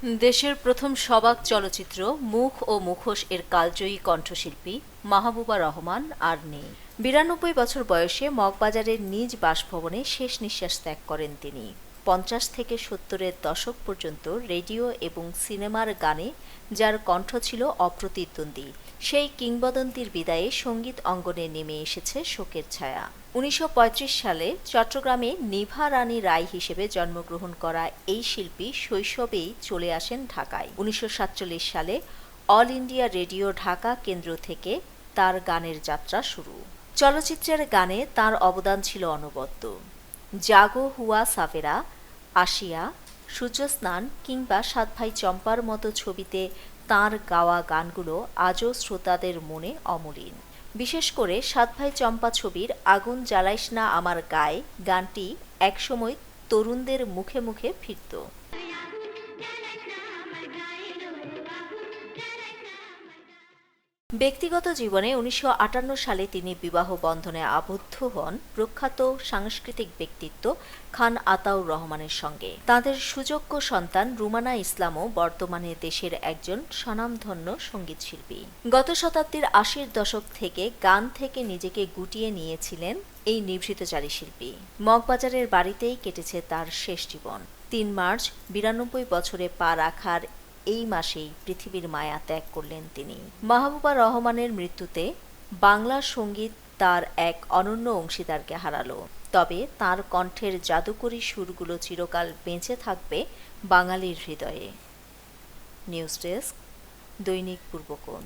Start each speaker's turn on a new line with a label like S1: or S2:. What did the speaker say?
S1: দেশের প্রথম সবাক চলচ্চিত্র মুখ ও মুখোশ এর কালজয়ী কণ্ঠশিল্পী মাহবুবা রহমান আর নেই। ৯২ বছর বয়সে মগবাজারের নিজ বাসভবনে শেষ নিঃশ্বাস ত্যাগ করেন তিনি। ৫০ থেকে ৭০-এর দশক পর্যন্ত রেডিও এবং সিনেমার গানে যার কণ্ঠ ছিল অপ্রতিদ্বন্দ্বী, সেই কিংবদন্তির বিদায়ে সঙ্গীত অঙ্গনে নেমে এসেছে শোকের ছায়া। ১৯৩৫ সালে চট্টগ্রামে নিভা রানী রায় হিসেবে জন্মগ্রহণ করা এই শিল্পী শৈশবেই চলে আসেন ঢাকায়। ১৯৪৭ সালে অল ইন্ডিয়া রেডিও ঢাকা কেন্দ্র থেকে তার গানের যাত্রা শুরু। চলচ্চিত্রের গানে তার অবদান ছিল অনবদ্য। জাগো হুয়া সাভেরা, আসিয়া, সূর্যস্নান কিংবা সাত ভাই চম্পার মতো ছবিতে তাঁর গাওয়া গানগুলো আজও শ্রোতাদের মনে অমলিন। বিশেষ করে সাত ভাই চম্পা ছবির আগুন জ্বালাইস না আমার গায়ে গানটি একসময় তরুণদের মুখে মুখে ফিরত। ব্যক্তিগত জীবনে ১৯৫৮ সালে তিনি বিবাহ বন্ধনে আবদ্ধ হন প্রখ্যাত সাংস্কৃতিক ব্যক্তিত্ব খান আতাউর রহমানের সঙ্গে। তাঁদের সুযোগ্য সন্তান রুমানা ইসলামও বর্তমানে দেশের একজন স্বনামধন্য সঙ্গীতশিল্পী। গত শতাব্দীর ৮০-র দশক থেকে গান থেকে নিজেকে গুটিয়ে নিয়েছিলেন এই নিভৃতচারী শিল্পী। মগবাজারের বাড়িতেই কেটেছে তার শেষ জীবন। ৩ মার্চ ৯২ বছরে পা রাখার এই মাসেই পৃথিবীর মায়া ত্যাগ করলেন তিনি। মাহবুবা রহমানের মৃত্যুতে বাংলা সঙ্গীত তার এক অনন্য অংশীদারকে হারালো। তবে তার কণ্ঠের জাদুকরী সুরগুলো চিরকাল বেঁচে থাকবে বাঙালির হৃদয়ে। নিউজ ডেস্ক, দৈনিক পূর্বকোণ।